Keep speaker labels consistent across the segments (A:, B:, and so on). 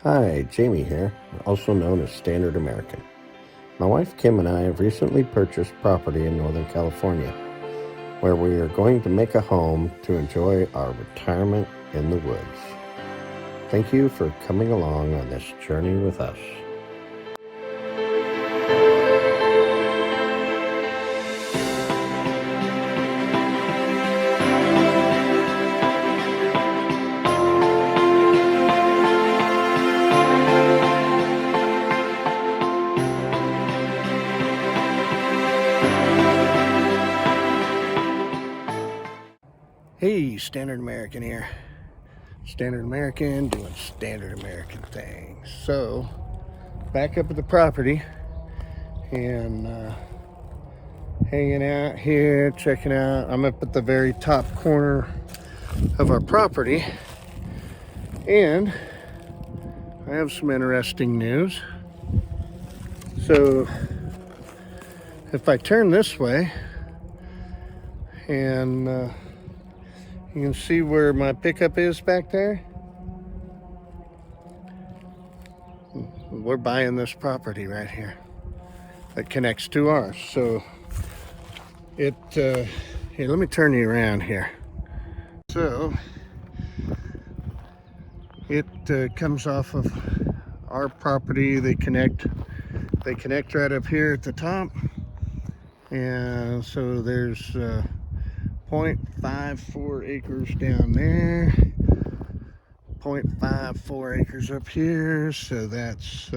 A: Hi, Jamie here, also known as Standard American. My wife Kim and I have recently purchased property in Northern California where we are going to make a home to enjoy our retirement in the woods. Thank you for coming along on this journey with us. Hey, Standard American here. Standard American doing Standard American things. So, back up at the property and hanging out here, checking out. I'm up at the very top corner of our property, and I have some interesting news. So, if I turn this way, and you can see where my pickup is back there. We're buying this property right here that connects to ours. So it, here, let me turn you around here. So it comes off of our property. They connect right up here at the top. And so there's 0.54 acres down there, 0.54 acres up here, so that's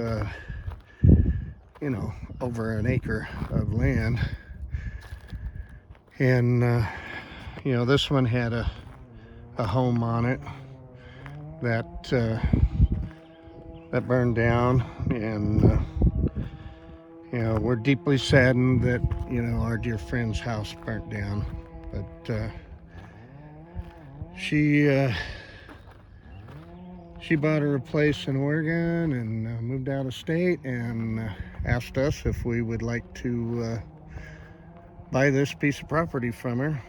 A: over an acre of land. And this one had a home on it that burned down, and we're deeply saddened that our dear friend's house burnt down. But she bought her a place in Oregon and moved out of state, and asked us if we would like to buy this piece of property from her.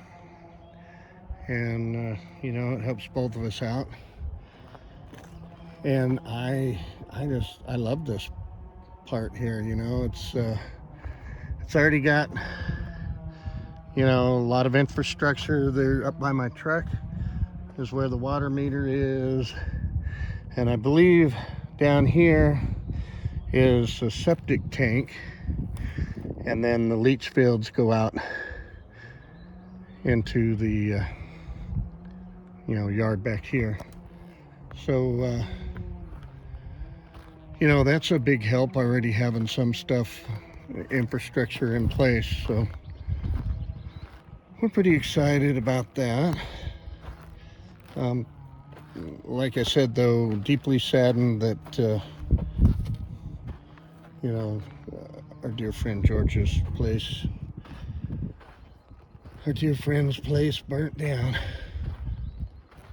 A: And it helps both of us out. And I love this part here. It's already got a lot of infrastructure. There up by my truck is where the water meter is, and I believe down here is a septic tank, and then the leach fields go out into the yard back here. So that's a big help, already having some stuff, infrastructure in place. So we're pretty excited about that. Like I said, though, deeply saddened that our dear friend George's place, our dear friend's place burnt down.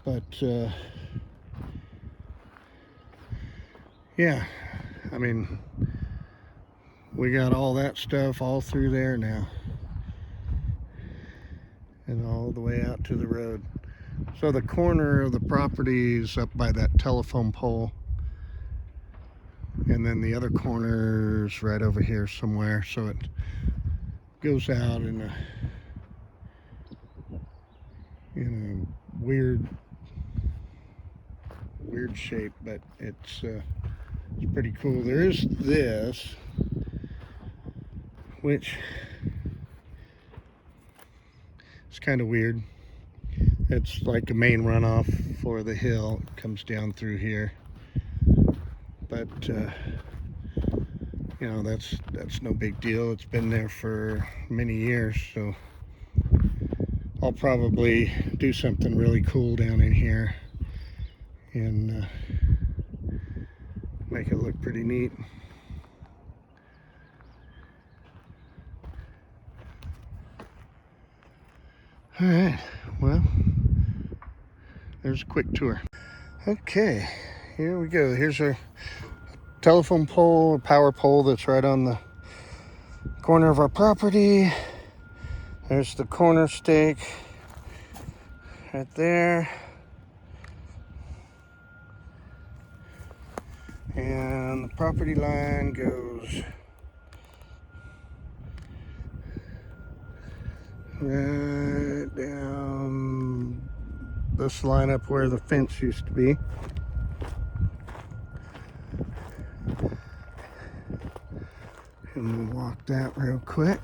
A: But yeah, I mean, we got all that stuff all through there now, and all the way out to the road. So the corner of the property is up by that telephone pole, and then the other corner is right over here somewhere. So it goes out in a weird shape, but it's pretty cool. There is this, which is kind of weird. It's like a main runoff for the hill. It comes down through here, but that's no big deal. It's been there for many years, so I'll probably do something really cool down in here and make it look pretty neat. All right, well, there's a quick tour. Okay, here we go. Here's our telephone pole, power pole that's right on the corner of our property. There's the corner stake right there. And the property line goes right down this line up where the fence used to be. And we'll walk that real quick.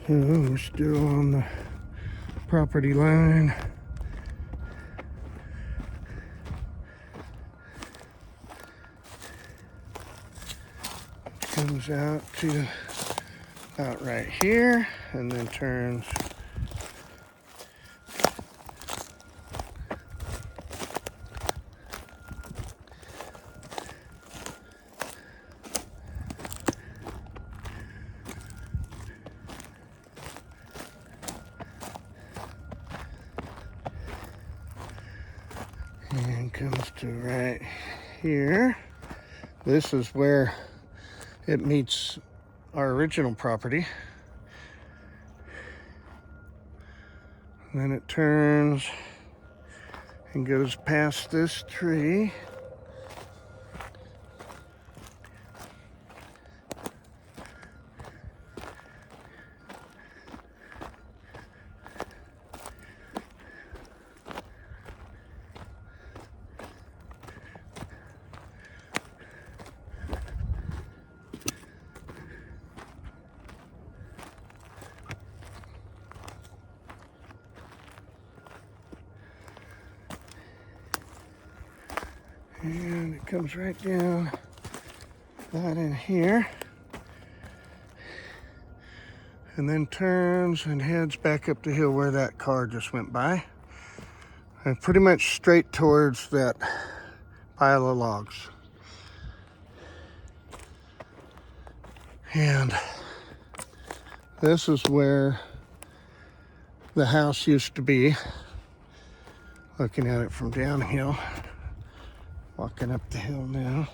A: So we're still on the property line. Comes out to about right here and then turns and comes to right here. This is where it meets our original property. And then it turns and goes past this tree. And it comes right down that in here. And then turns and heads back up the hill where that car just went by. And pretty much straight towards that pile of logs. And this is where the house used to be. Looking at it from downhill. Walking up the hill now.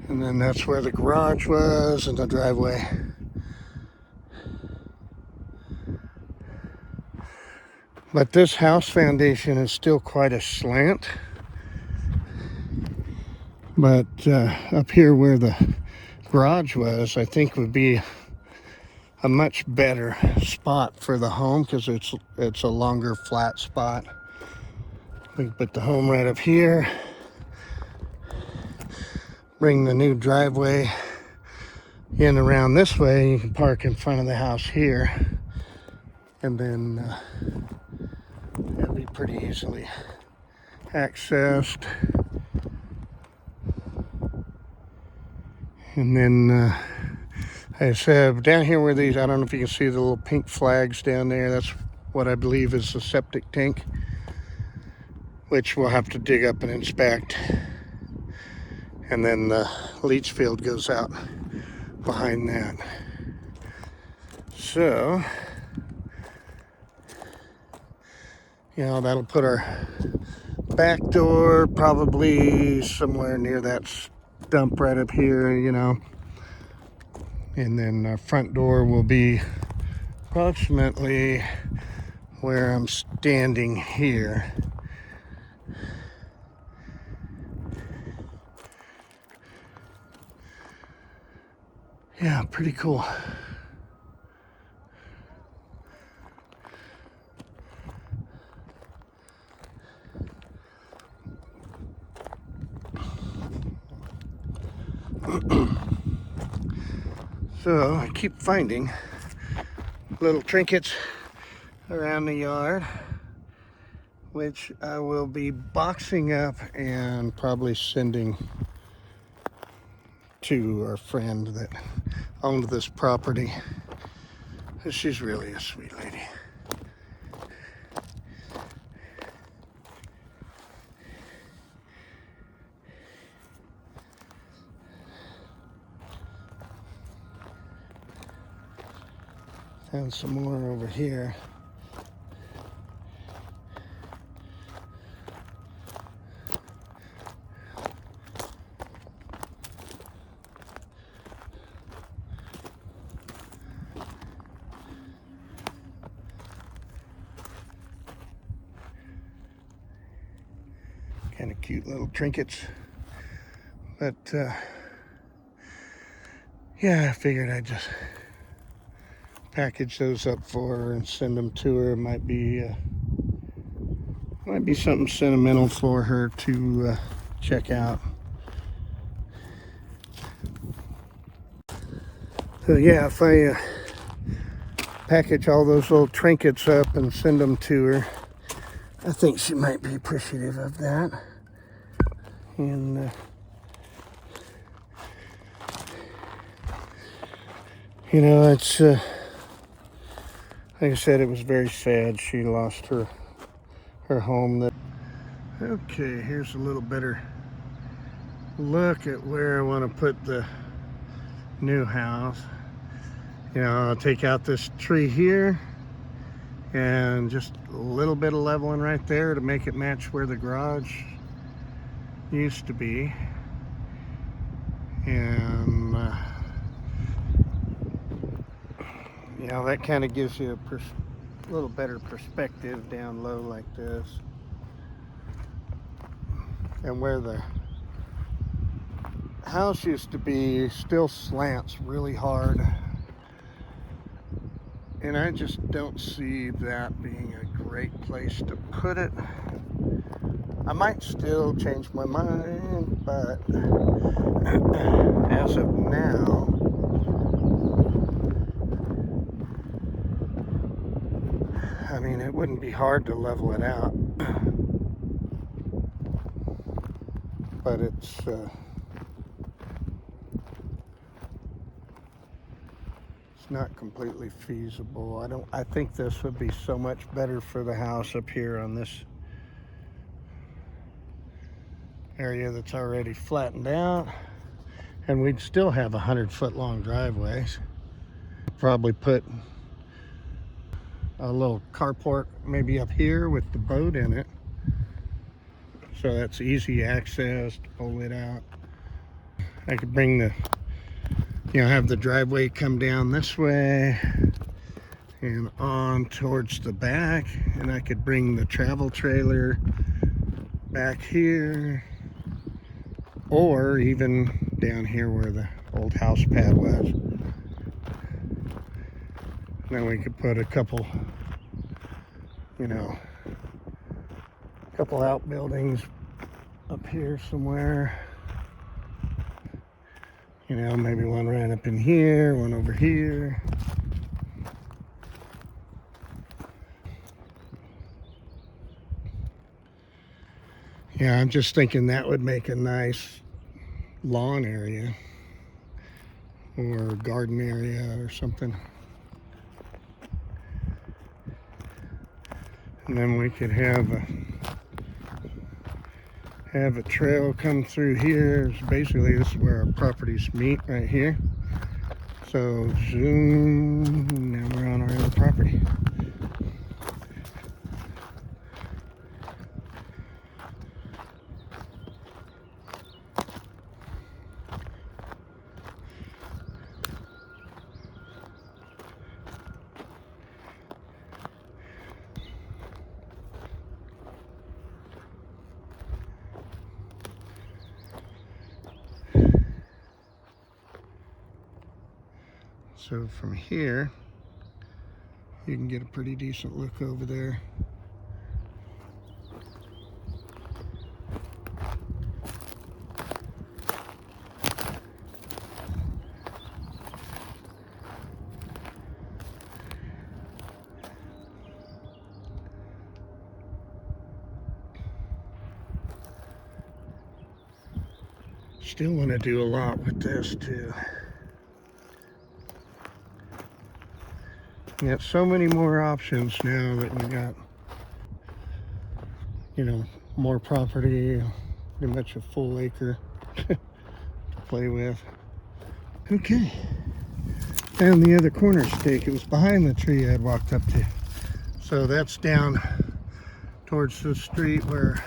A: And then that's where the garage was and the driveway. But this house foundation is still quite a slant. But up here where the garage was, I think would be a much better spot for the home because it's a longer flat spot. We can put the home right up here. Bring the new driveway in around this way. You can park in front of the house here. And then it'll be pretty easily accessed. And then, like I said, down here where these, I don't know if you can see the little pink flags down there. That's what I believe is the septic tank, which we'll have to dig up and inspect. And then the leach field goes out behind that. So, you know, that'll put our back door probably somewhere near that stump right up here, you know. And then our front door will be approximately where I'm standing here. Yeah, pretty cool. So I keep finding little trinkets around the yard. which I will be boxing up and probably sending to our friend that owned this property. She's really a sweet lady. And some more over here. Kind of cute little trinkets. But yeah, I figured I'd just package those up for her and send them to her. Might be something sentimental for her to check out. So yeah, if I package all those little trinkets up and send them to her, I think she might be appreciative of that. And you know, it's like I said, it was very sad. She lost her home. Okay, here's a little better look at where I want to put the new house. You know, I'll take out this tree here and just a little bit of leveling right there to make it match where the garage used to be. And you know, that kind of gives you a little better perspective down low like this. And where the house used to be still slants really hard. And I just don't see that being a great place to put it. I might still change my mind, but as of now, I mean, it wouldn't be hard to level it out. But it's not completely feasible. I think this would be so much better for the house up here on this area that's already flattened out, and we'd still have 100-foot long driveways. Probably put a little carport maybe up here with the boat in it, so that's easy access to pull it out. I could bring have the driveway come down this way and on towards the back, and I could bring the travel trailer back here, or even down here where the old house pad was. Then we could put a couple outbuildings up here somewhere. Maybe one right up in here, one over here. Yeah, I'm just thinking that would make a nice lawn area or garden area or something. And then we could have a trail come through here. So basically, this is where our properties meet, right here. So zoom, now we're on our other property. So from here, you can get a pretty decent look over there. Still want to do a lot with this too. We got so many more options now that we got, you know, more property, pretty much a full acre to play with. Okay, found the other corner stake. It was behind the tree I'd walked up to. So that's down towards the street where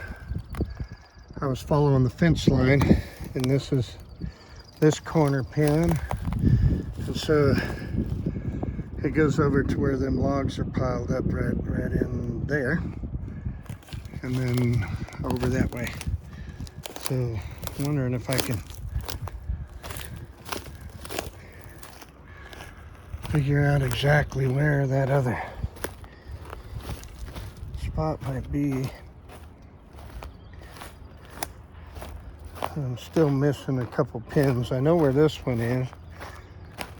A: I was following the fence line, and this is this corner pin, and so it goes over to where them logs are piled up right in there, and then over that way. So I'm wondering if I can figure out exactly where that other spot might be. I'm still missing a couple pins. I know where this one is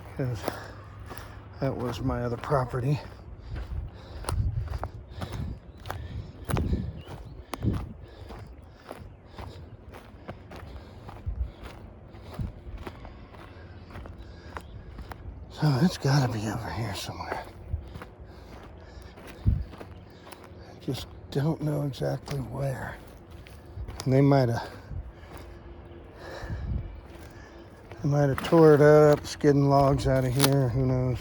A: because that was my other property. So it's got to be over here somewhere. I just don't know exactly where. And they might have tore it up, skidding logs out of here, who knows.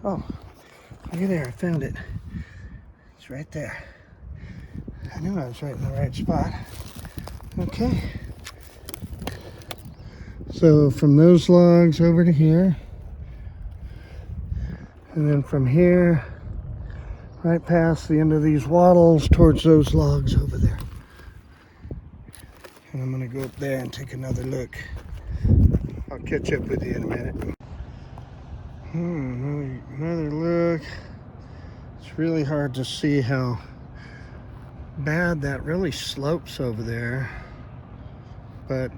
A: Oh, look at there, I found it. It's right there. I knew I was right in the right spot. Okay. So from those logs over to here, and then from here, right past the end of these wattles towards those logs over there. And I'm gonna go up there and take another look. I'll catch up with you in a minute. Another look. It's really hard to see how bad that really slopes over there, but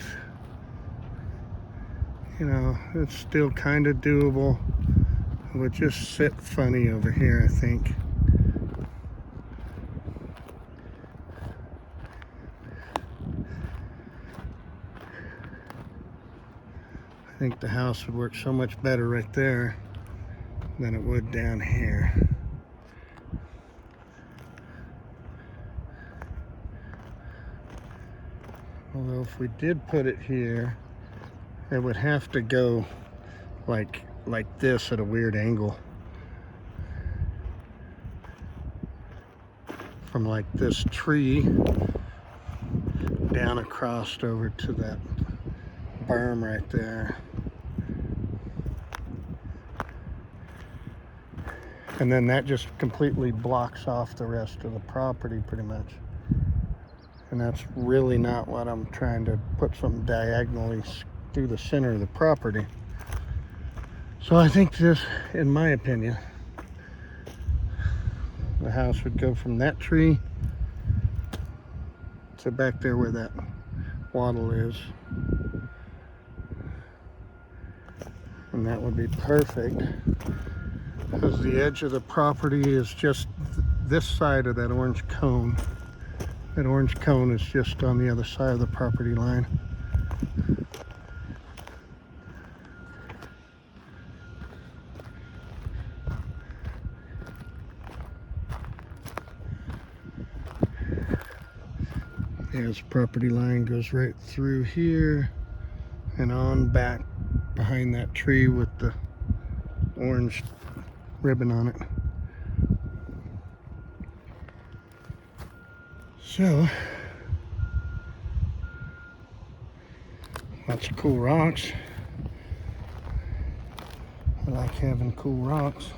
A: you know, it's still kind of doable. It would just sit funny over here, I think. I think the house would work so much better right there than it would down here. Although if we did put it here, it would have to go like this at a weird angle. From like this tree down across over to that berm right there. And then that just completely blocks off the rest of the property pretty much. And that's really not what I'm trying to put something diagonally through the center of the property. So I think this, in my opinion, the house would go from that tree to back there where that wattle is. And that would be perfect, because the edge of the property is just this side of that orange cone. That orange cone is just on the other side of the property line. His property line goes right through here and on back behind that tree with the orange ribbon on it. So, lots of cool rocks. I like having cool rocks.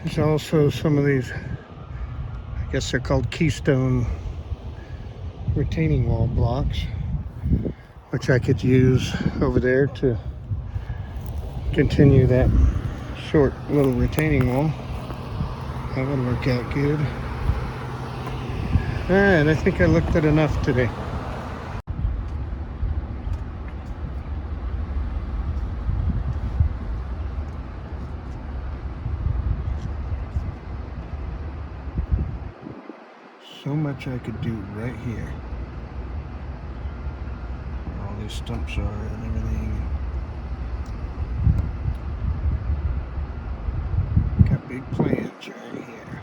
A: There's also some of these, I guess they're called keystone retaining wall blocks, which I could use over there to continue that short little retaining wall. That would work out good. All right, I think I looked at enough today. So much I could do right here. Where all these stumps are and everything. Got big plans right here.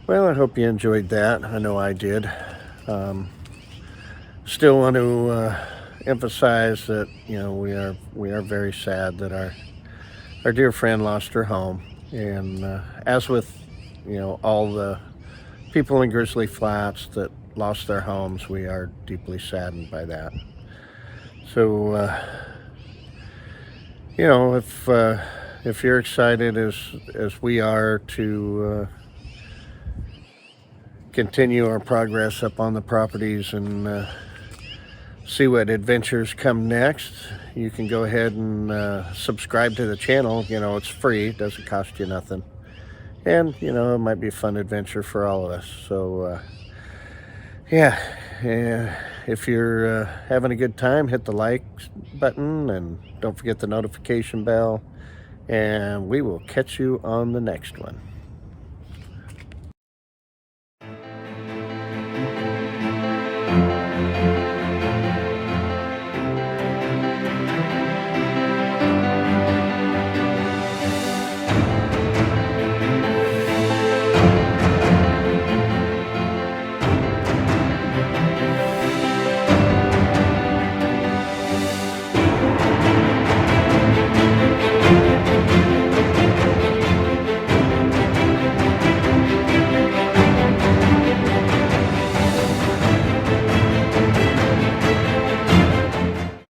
A: Well, I hope you enjoyed that. I know I did. Still want to emphasize that we are very sad that our dear friend lost her home, and as with all the people in Grizzly Flats that lost their homes, we are deeply saddened by that. So if you're excited as we are to continue our progress up on the properties and see what adventures come next, you can go ahead and subscribe to the channel. It's free, it doesn't cost you nothing, and it might be a fun adventure for all of us. So yeah, if you're having a good time, hit the like button and don't forget the notification bell, and we will catch you on the next one.